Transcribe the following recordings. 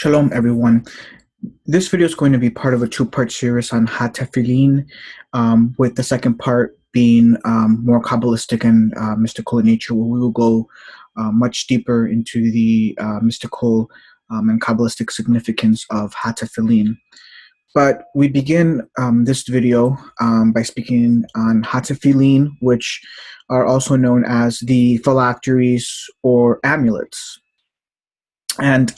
Shalom, everyone. This video is going to be part of a two-part series on HaTefillin, with the second part being more Kabbalistic and mystical in nature, where we will go much deeper into the mystical and Kabbalistic significance of HaTefillin. But we begin this video by speaking on HaTefillin, which are also known as the phylacteries or amulets. And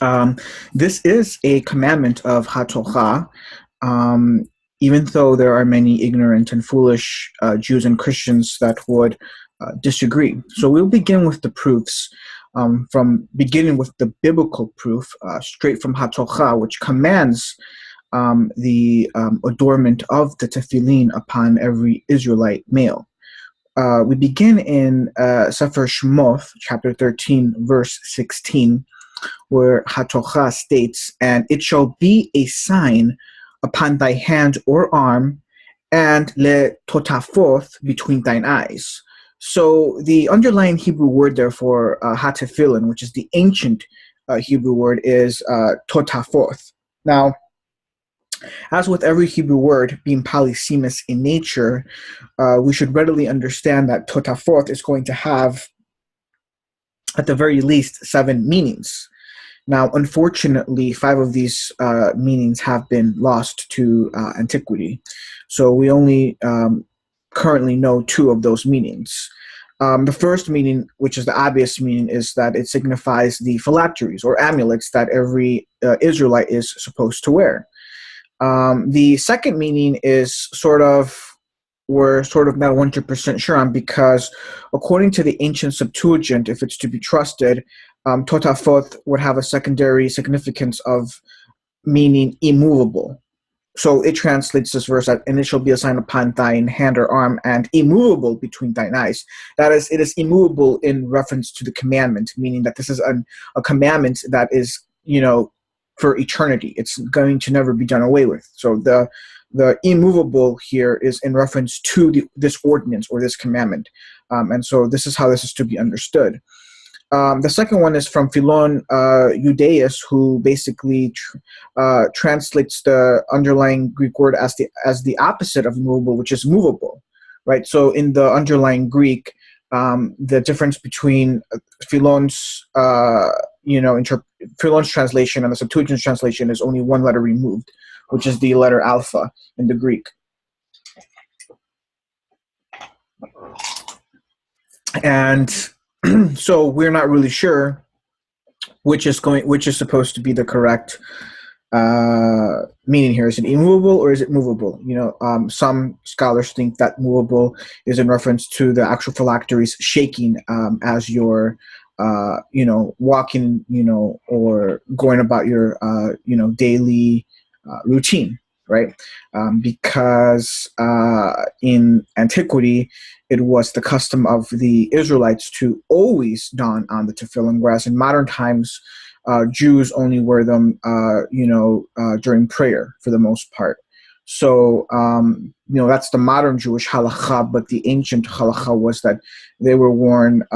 this is a commandment of HaTorah, even though there are many ignorant and foolish Jews and Christians that would disagree. So we'll begin with the proofs, beginning with the biblical proof, straight from HaTorah, which commands the adornment of the tefillin upon every Israelite male. We begin in Sefer Shmoth, chapter 13, verse 16, where HaTorah states, "And it shall be a sign upon thy hand or arm, and le totafoth between thine eyes." So the underlying Hebrew word there for HaTefillin, which is the ancient Hebrew word, is totafoth. Now, as with every Hebrew word being polysemous in nature, we should readily understand that totafoth is going to have, at the very least, 7 meanings. Now, unfortunately, 5 of these meanings have been lost to antiquity. So we only currently know 2 of those meanings. The first meaning, which is the obvious meaning, is that it signifies the phylacteries or amulets that every Israelite is supposed to wear. The second meaning is we're sort of not 100% sure on, because according to the ancient Septuagint, if it's to be trusted, totafoth would have a secondary significance of meaning immovable. So it translates this verse as, "And it shall be a sign upon thine hand or arm, and immovable between thine eyes." That is, it is immovable in reference to the commandment, meaning that this is a commandment that is, for eternity. It's going to never be done away with. So the immovable here is in reference to this ordinance or this commandment. And so this is how this is to be understood. The second one is from Philon Judaeus, who basically translates the underlying Greek word as the opposite of immovable, which is movable, right? So in the underlying Greek, the difference between Philon's Philon's translation and the Septuagint's translation is only one letter removed, which is the letter alpha in the Greek. And so we're not really sure which is supposed to be the correct meaning here. Is it immovable or is it movable? Some scholars think that movable is in reference to the actual phylacteries shaking as you're walking, or going about your daily routine, right? Because in antiquity, it was the custom of the Israelites to always don on the tefillin, whereas in modern times, Jews only wear them, during prayer for the most part. So, that's the modern Jewish halakha, but the ancient halakha was that they were worn,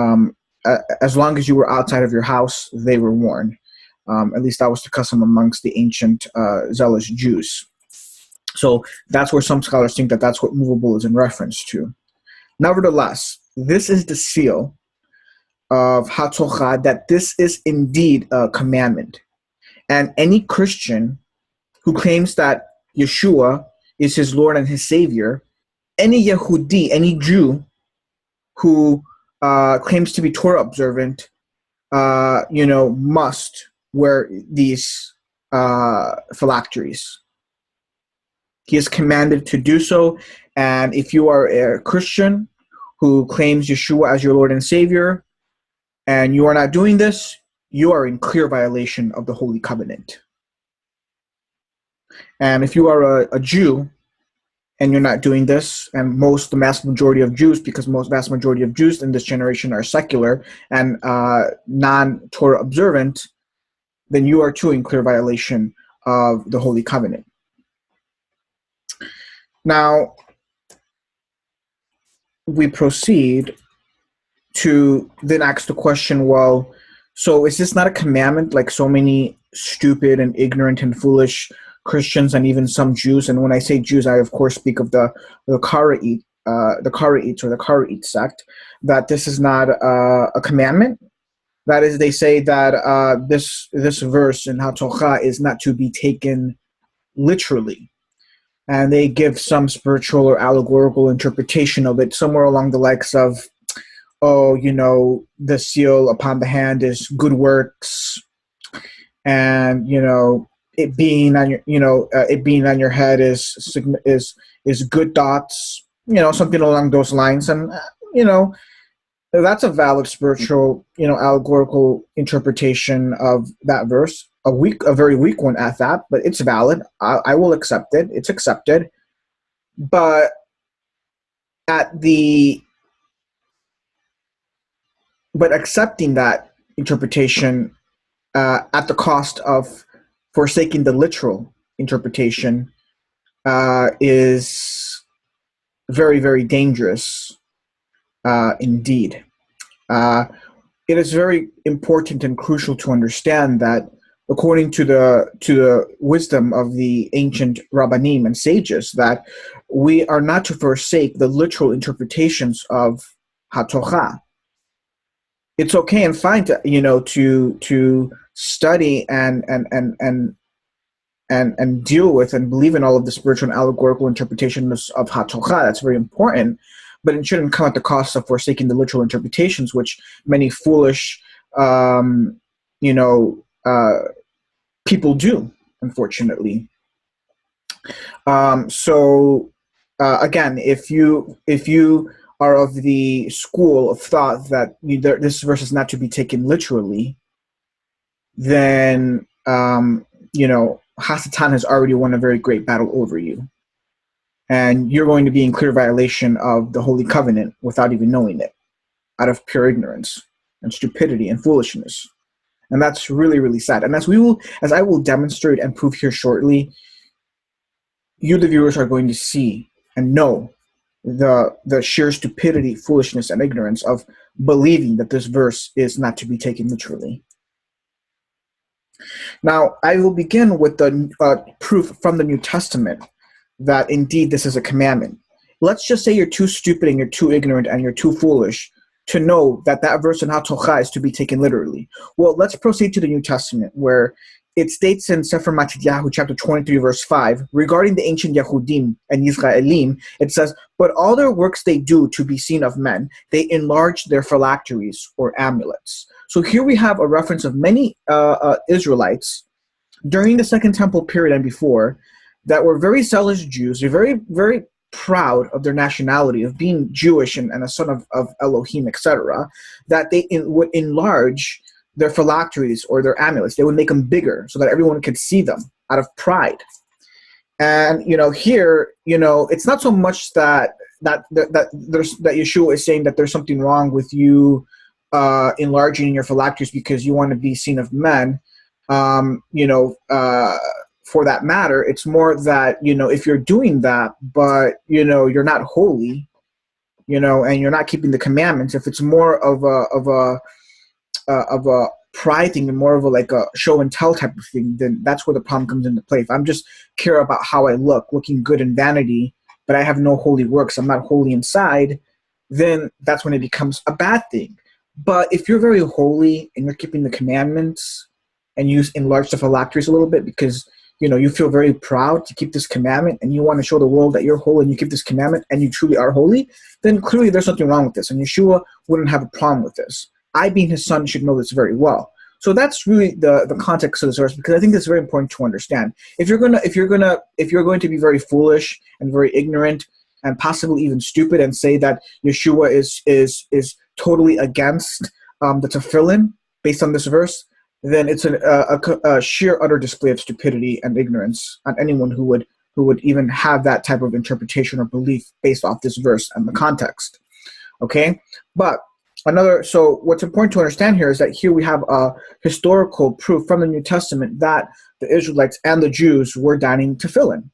as long as you were outside of your house, they were worn. At least that was the custom amongst the ancient zealous Jews. So that's where some scholars think that that's what movable is in reference to. Nevertheless, this is the seal of HaTorah, that this is indeed a commandment. And any Christian who claims that Yeshua is his Lord and his Savior, any Yehudi, any Jew who claims to be Torah observant, must wear these phylacteries. He is commanded to do so. And if you are a Christian who claims Yeshua as your Lord and Savior, and you are not doing this, you are in clear violation of the Holy Covenant. And if you are a Jew and you're not doing this, and the vast majority of Jews, because vast majority of Jews in this generation are secular and non-Torah observant, then you are too in clear violation of the Holy Covenant. Now, we proceed to then ask the question, well, so is this not a commandment like so many stupid and ignorant and foolish Christians and even some Jews. And when I say Jews, I of course speak of the Karaite, the Karaites or the Karaite sect. That this is not a commandment. That is, they say that this verse in HaTorah is not to be taken literally, and they give some spiritual or allegorical interpretation of it, somewhere along the likes of, oh, the seal upon the hand is good works, and it being on your head is good thoughts, something along those lines, and that's a valid spiritual, allegorical interpretation of that verse. A very weak one at that, but it's valid. I will accept it. It's accepted, but accepting that interpretation at the cost of forsaking the literal interpretation is very, very dangerous indeed. It is very important and crucial to understand that, according to the wisdom of the ancient Rabbanim and sages, that we are not to forsake the literal interpretations of HaTorah. It's okay and fine to study and deal with and believe in all of the spiritual and allegorical interpretations of HaTorah. That's very important, but it shouldn't come at the cost of forsaking the literal interpretations, which many foolish, people do, unfortunately. Again, if you are of the school of thought that this verse is not to be taken literally, then Hasatan has already won a very great battle over you, and you're going to be in clear violation of the Holy Covenant without even knowing it, out of pure ignorance and stupidity and foolishness. And that's really, really sad. And as I will demonstrate and prove here shortly, you, the viewers, are going to see and know the sheer stupidity, foolishness, and ignorance of believing that this verse is not to be taken literally. Now, I will begin with the proof from the New Testament that indeed this is a commandment. Let's just say you're too stupid and you're too ignorant and you're too foolish to know that verse in HaTorah is to be taken literally. Well, let's proceed to the New Testament, where it states in Sefer Matityahu, chapter 23, verse 5, regarding the ancient Yehudim and Yisraelim, it says, "But all their works they do to be seen of men, they enlarge their phylacteries or amulets." So here we have a reference of many Israelites during the Second Temple period and before that were very zealous Jews. They're very, very proud of their nationality, of being Jewish and a son of Elohim, etc., that they would enlarge their phylacteries or their amulets. They would make them bigger so that everyone could see them out of pride. And here, it's not so much that Yeshua is saying that there's something wrong with you enlarging your phylacteries because you want to be seen of men. For that matter, it's more that if you're doing that, but you're not holy, and you're not keeping the commandments. If it's more of a pride thing and more of a show and tell type of thing, then that's where the problem comes into play. If I'm just care about how I looking good in vanity, but I have no holy works, I'm not holy inside, then that's when it becomes a bad thing. But if you're very holy and you're keeping the commandments and you enlarge the phylacteries a little bit because you feel very proud to keep this commandment and you want to show the world that you're holy and you keep this commandment and you truly are holy, then clearly there's something wrong with this, and Yeshua wouldn't have a problem with this. I, being his son, should know this very well. So that's really the context of this verse, because I think it's very important to understand. If you're going to be very foolish and very ignorant and possibly even stupid and say that Yeshua is totally against the tefillin based on this verse, then it's a sheer utter display of stupidity and ignorance on anyone who would even have that type of interpretation or belief based off this verse and the context. Okay, but so what's important to understand here is that here we have a historical proof from the New Testament that the Israelites and the Jews were donning tefillin.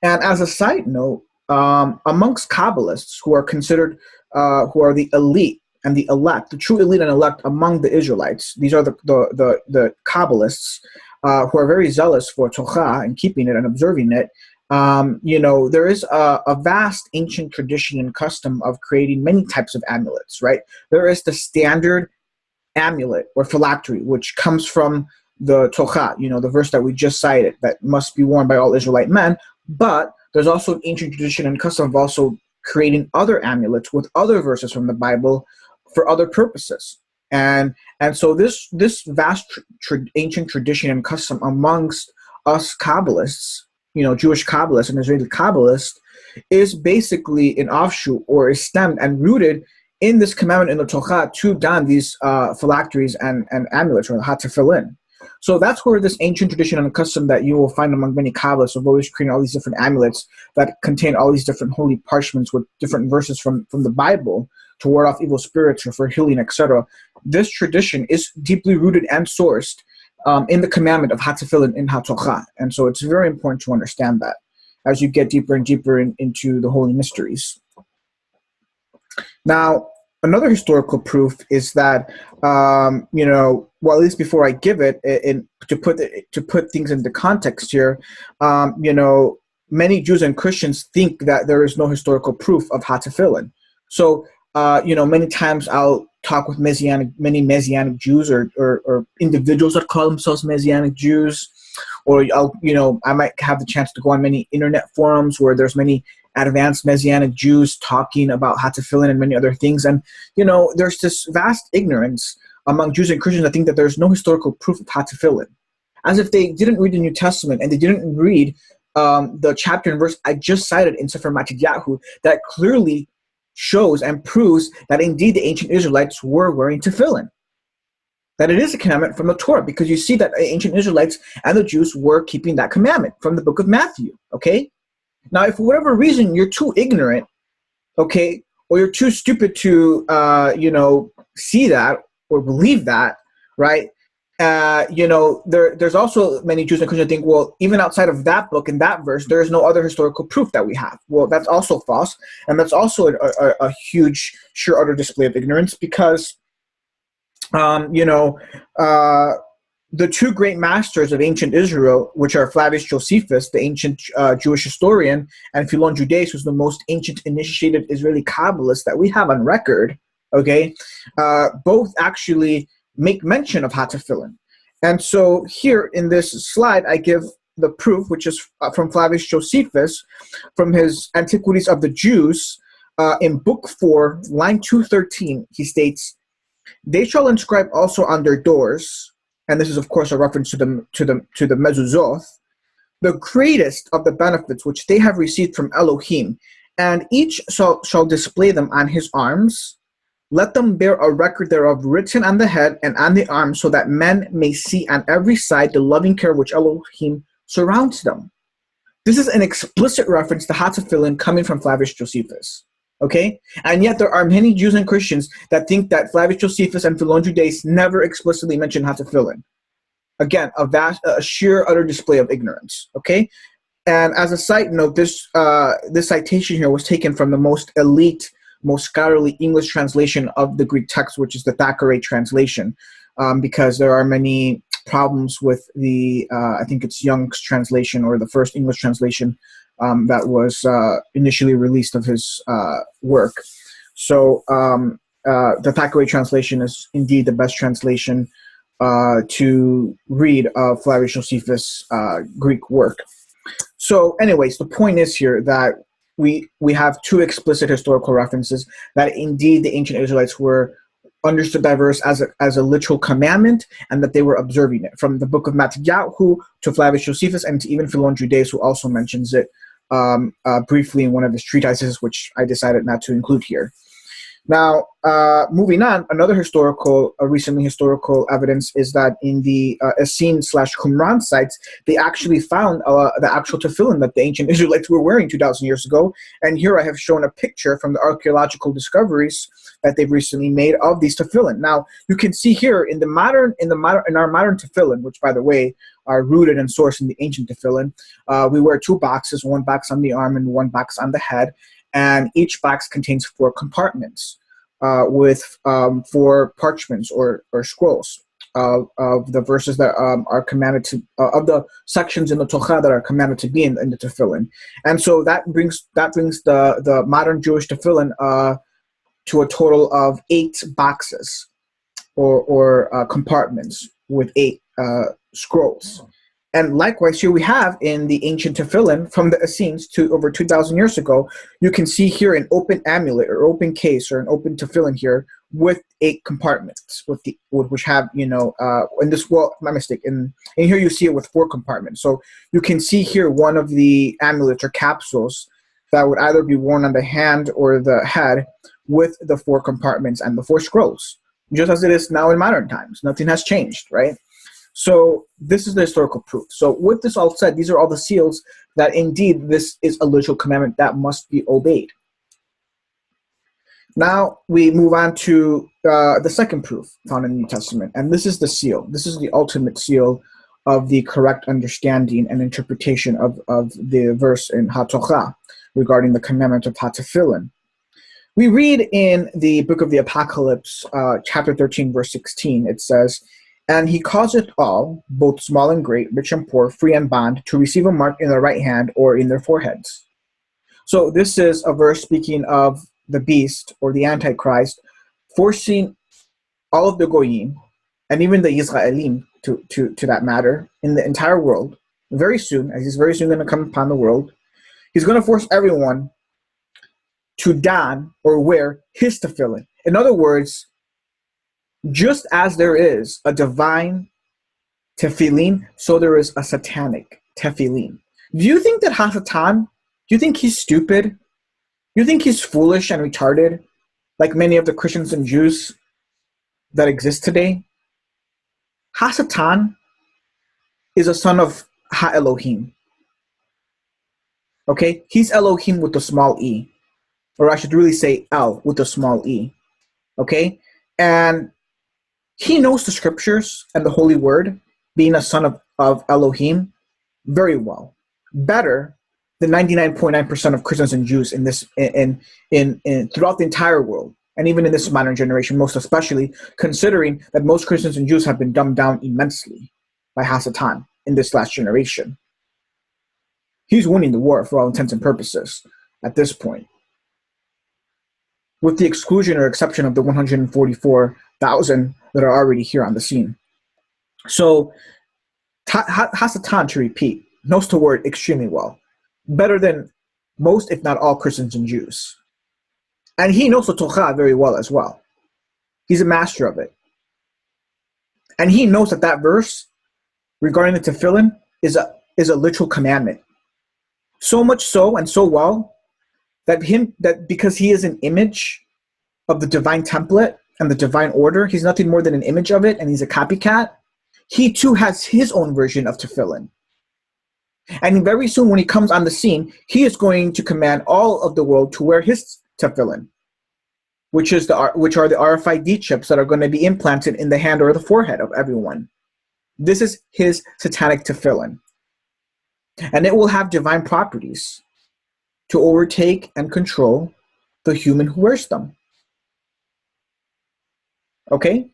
And as a side note, amongst Kabbalists who are considered who are the elite and the elect, the true elite and elect among the Israelites, these are the Kabbalists. who are very zealous for Torah and keeping it and observing it, there is a vast ancient tradition and custom of creating many types of amulets, right? There is the standard amulet or phylactery, which comes from the Torah, the verse that we just cited, that must be worn by all Israelite men. But there's also an ancient tradition and custom of also creating other amulets with other verses from the Bible for other purposes. And so this vast ancient tradition and custom amongst us Kabbalists, Jewish Kabbalists and Israeli Kabbalists, is basically an offshoot or is stemmed and rooted in this commandment in the Torah to don these phylacteries and amulets, or HaTefillin. So that's where this ancient tradition and custom that you will find among many Kabbalists of always creating all these different amulets that contain all these different holy parchments with different verses from the Bible to ward off evil spirits or for healing, etc. This tradition is deeply rooted and sourced in the commandment of HaTefillin in HaTorah. And so it's very important to understand that as you get deeper and deeper into the holy mysteries. Now, another historical proof is that, at least before I give it, to put things into context here, many Jews and Christians think that there is no historical proof of HaTefillin. So, many times I'll talk with many Messianic Jews or individuals that call themselves Messianic Jews, or I might have the chance to go on many internet forums where there's many advanced Messianic Jews talking about HaTefillin and many other things. And, there's this vast ignorance among Jews and Christians that think that there's no historical proof of HaTefillin, as if they didn't read the New Testament and they didn't read the chapter and verse I just cited in Sefer Matidyahu that clearly shows and proves that indeed the ancient Israelites were wearing tefillin, that it is a commandment from the Torah, because you see that the ancient Israelites and the Jews were keeping that commandment from the book of Matthew, okay? Now, if for whatever reason you're too ignorant, okay, or you're too stupid to, see that or believe that, right? There's also many Jews and Christians think, well, even outside of that book and that verse, there is no other historical proof that we have. Well, that's also false, and that's also a huge, sheer, utter display of ignorance, because, the two great masters of ancient Israel, which are Flavius Josephus, the ancient Jewish historian, and Philon Judaeus, who's the most ancient initiated Israeli Kabbalist that we have on record, okay, both actually make mention of HaTefillin. And so here in this slide, I give the proof, which is from Flavius Josephus, from his Antiquities of the Jews, in Book 4, line 213, he states, "They shall inscribe also on their doors," and this is of course a reference to the mezuzot, "the greatest of the benefits which they have received from Elohim, and each shall display them on his arms. Let them bear a record thereof written on the head and on the arms, so that men may see on every side the loving care which Elohim surrounds them." This is an explicit reference to HaTefillin coming from Flavius Josephus. Okay? And yet there are many Jews and Christians that think that Flavius Josephus and Philon Judaeus never explicitly mention HaTefillin. Again, a sheer, utter display of ignorance. Okay? And as a side note, this citation here was taken from the most elite, most scholarly English translation of the Greek text, which is the Thackeray translation, because there are many problems with the, I think it's Young's translation, or the first English translation that was initially released of his work. So the Thackeray translation is indeed the best translation to read of Flavius Josephus' Greek work. So anyways, the point is here that we have two explicit historical references that indeed the ancient Israelites were understood that verse as a literal commandment, and that they were observing it, from the book of Matidyahu to Flavius Josephus, and to even Philon Judaeus, who also mentions it briefly in one of his treatises, which I decided not to include here. Now, moving on, another recently historical evidence is that in the Essene/Qumran sites, they actually found the actual tefillin that the ancient Israelites were wearing 2,000 years ago. And here I have shown a picture from the archaeological discoveries that they've recently made of these tefillin. Now, you can see here in our modern tefillin, which, by the way, are rooted and sourced in the ancient tefillin, we wear two boxes, one box on the arm and one box on the head. And each box contains 4 compartments with 4 parchments or scrolls. of the verses that are commanded to of the sections in the Torah that are commanded to be in the tefillin, and so that brings the modern Jewish tefillin to a total of 8 boxes or compartments with 8 scrolls. And likewise, here we have in the ancient tefillin from the Essenes to over 2,000 years ago, you can see here an open amulet or open case or an open tefillin here with 8 compartments, which have, in this, well, my mistake, in here you see it with 4 compartments. So you can see here one of the amulets or capsules that would either be worn on the hand or the head with the 4 compartments and the 4 scrolls, just as it is now in modern times. Nothing has changed, right? So this is the historical proof. So with this all said, these are all the seals that indeed this is a literal commandment that must be obeyed. Now we move on to the second proof found in the New Testament, and this is the seal. This is the ultimate seal of the correct understanding and interpretation of the verse in HaTorah regarding the commandment of HaTefillin. We read in the book of the Apocalypse, chapter 13, verse 16, it says, "And he causeth all, both small and great, rich and poor, free and bond, to receive a mark in their right hand or in their foreheads." So this is a verse speaking of the beast or the Antichrist forcing all of the Goyim and even the Israelim to that matter in the entire world very soon, as he's very soon going to come upon the world. He's going to force everyone to don or wear his tefillin. In other words, just as there is a divine tefillin, so there is a satanic tefillin. Do you think that Hasatan, do you think he's stupid? Do you think he's foolish and retarded, like many of the Christians and Jews that exist today? Hasatan is a son of Ha-Elohim. Okay? He's Elohim with the small e. Or I should really say El with the small e. Okay? And he knows the scriptures and the holy word, being a son of Elohim, very well. Better than 99.9% of Christians and Jews in this in throughout the entire world, and even in this modern generation, most especially considering that most Christians and Jews have been dumbed down immensely by Hasatan in this last generation. He's winning the war for all intents and purposes at this point, with the exclusion or exception of the 144,000 that are already here on the scene. So Hasatan, to repeat, knows the word extremely well, better than most, if not all, Christians and Jews. And he knows the Torah very well as well. He's a master of it. And he knows that verse regarding the tefillin is a literal commandment. So much so and so well that because he is an image of the divine template and the divine order, he's nothing more than an image of it, and he's a copycat. He too has his own version of tefillin. And very soon when he comes on the scene, he is going to command all of the world to wear his tefillin, which are the RFID chips that are going to be implanted in the hand or the forehead of everyone. This is his satanic tefillin. And it will have divine properties to overtake and control the human who wears them. Okay?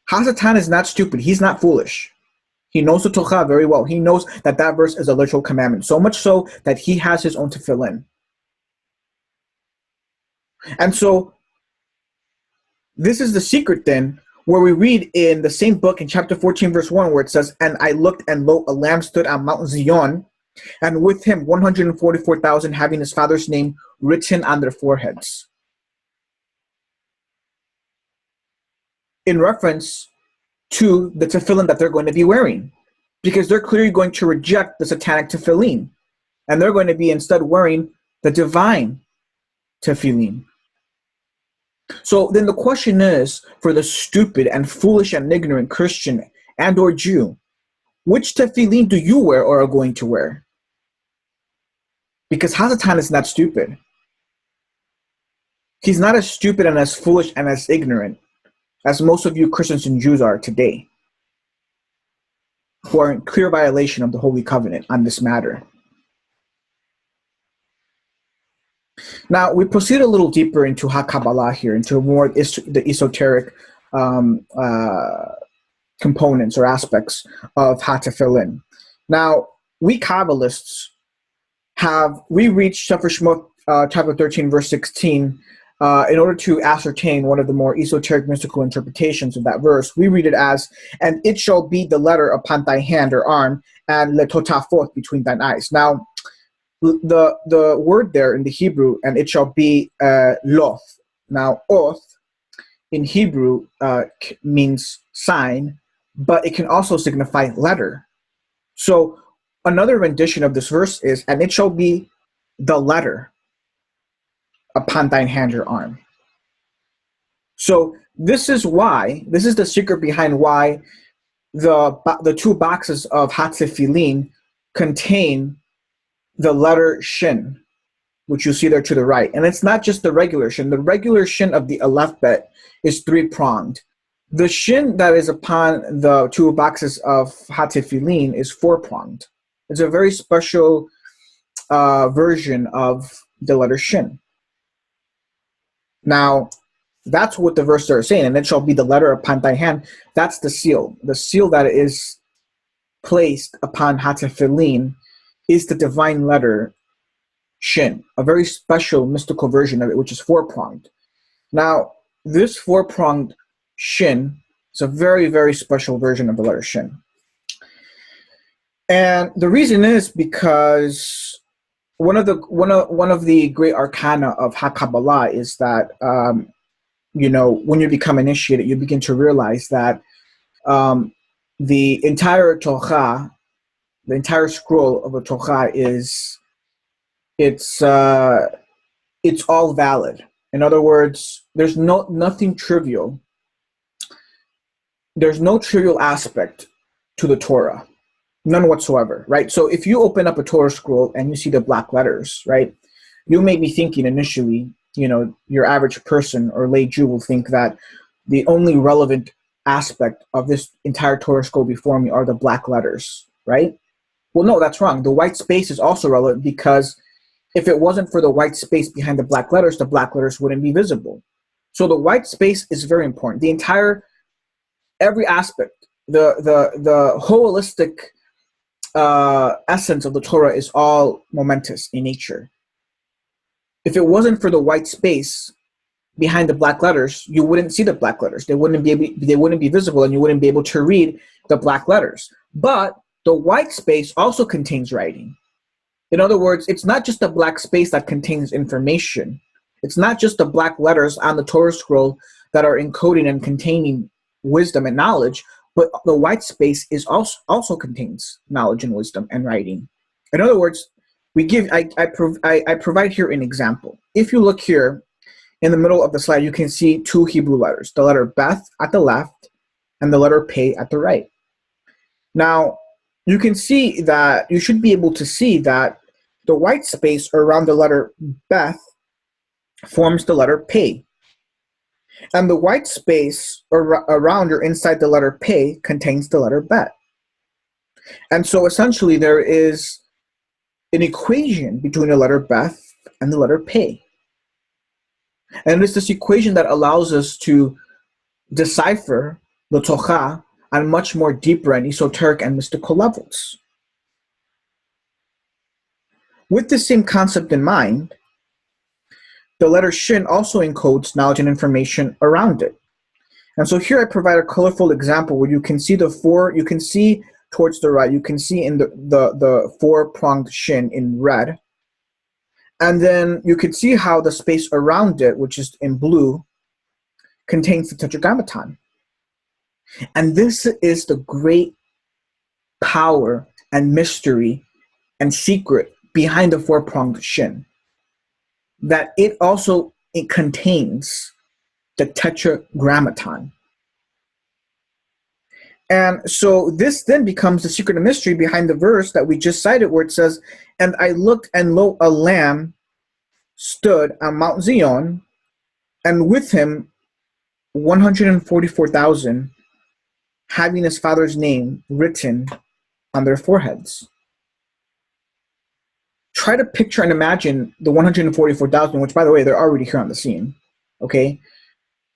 Hasatan is not stupid. He's not foolish. He knows the Torah very well. He knows that verse is a literal commandment, so much so that he has his own tefillin. And so this is the secret then, where we read in the same book in chapter 14, verse 1, where it says, "And I looked, and lo, a lamb stood on Mount Zion, and with him 144,000 having his father's name written on their foreheads." In reference to the tefillin that they're going to be wearing, because they're clearly going to reject the satanic tefillin, and they're going to be instead wearing the divine tefillin. So then the question is, for the stupid and foolish and ignorant Christian and or Jew, which tefillin do you wear or are going to wear? Because Hasatan is not stupid. He's not as stupid and as foolish and as ignorant as most of you Christians and Jews are today, who are in clear violation of the Holy Covenant on this matter. Now, we proceed a little deeper into Kabbalah here, into more the esoteric components or aspects of HaTefillin. Now, we Kabbalists we reached Sefer Shemot chapter 13, verse 16, in order to ascertain one of the more esoteric mystical interpretations of that verse. We read it as, and it shall be the letter upon thy hand or arm, and letotafot between thine eyes. Now, the word there in the Hebrew, and it shall be loth. Now, oth in Hebrew means sign, but it can also signify letter. So another rendition of this verse is, and it shall be the letter upon thine hand or arm. So this is the secret behind why the two boxes of HaTefillin contain the letter Shin, which you see there to the right. And it's not just the regular Shin. The regular Shin of the Aleph bet is three-pronged. The Shin that is upon the two boxes of HaTefillin is four-pronged. It's a very special version of the letter Shin. Now, that's what the verse are saying, and it shall be the letter upon thy hand. That's the seal. The seal that is placed upon HaTefillin is the divine letter Shin, a very special mystical version of it, which is four-pronged. Now, this four-pronged Shin is a very, very special version of the letter Shin. And the reason is because one of the great arcana of Kabbalah is that when you become initiated, you begin to realize that the entire Torah, the entire scroll of the Torah it's all valid. In other words, there's nothing trivial. There's no trivial aspect to the Torah, none whatsoever, right? So if you open up a Torah scroll and you see the black letters, right, you may be thinking initially, your average person or lay Jew will think that the only relevant aspect of this entire Torah scroll before me are the black letters, right? Well, no, that's wrong. The white space is also relevant, because if it wasn't for the white space behind the black letters wouldn't be visible. So the white space is very important. Every aspect, the holistic essence of the Torah is all momentous in nature. If it wasn't for the white space behind the black letters, you wouldn't see the black letters. They wouldn't be visible, and you wouldn't be able to read the black letters. But the white space also contains writing. In other words, it's not just the black space that contains information. It's not just the black letters on the Torah scroll that are encoding and containing wisdom and knowledge, but the white space is also contains knowledge and wisdom and writing. In other words, I provide here an example. If you look here in the middle of the slide, you can see two Hebrew letters, the letter Beth at the left and the letter Pei at the right. Now, you should be able to see that the white space around the letter Beth forms the letter Pei. And the white space around or inside the letter Pei contains the letter Bet. And so essentially there is an equation between the letter Beth and the letter Pei. And it's this equation that allows us to decipher the Torah on much more deeper and esoteric and mystical levels. With the same concept in mind, the letter Shin also encodes knowledge and information around it. And so here I provide a colorful example where you can see towards the right, you can see in the four-pronged Shin in red. And then you can see how the space around it, which is in blue, contains the Tetragrammaton. And this is the great power and mystery and secret behind the four-pronged Shin, that it contains the Tetragrammaton. And so this then becomes the secret and mystery behind the verse that we just cited, where it says, and I looked, and lo, a lamb stood on Mount Zion, and with him 144,000, having his father's name written on their foreheads. Try to picture and imagine the 144,000, which, by the way, they're already here on the scene, okay?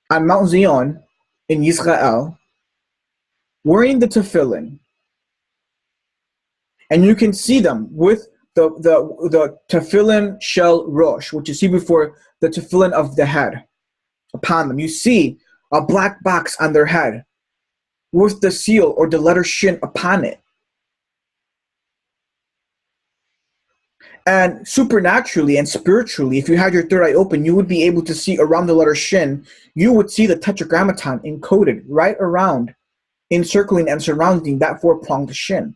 On Mount Zion in Israel, wearing the tefillin, and you can see them with the tefillin shel rosh, which you see before the tefillin of the head upon them. You see a black box on their head with the seal or the letter shin upon it. And supernaturally and spiritually, if you had your third eye open, you would be able to see around the letter shin, you would see the tetragrammaton encoded right around, encircling and surrounding that four-pronged shin.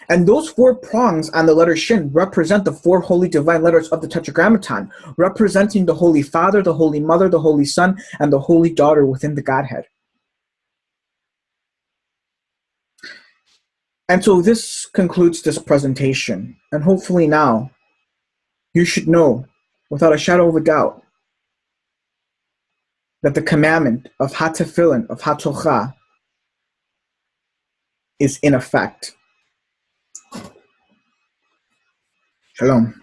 And those four prongs on the letter shin represent the four holy divine letters of the tetragrammaton, representing the Holy Father, the Holy Mother, the Holy Son, and the Holy Daughter within the Godhead. And so this concludes this presentation. And hopefully now you should know without a shadow of a doubt that the commandment of HaTefillin, of HaTorah, is in effect. Shalom.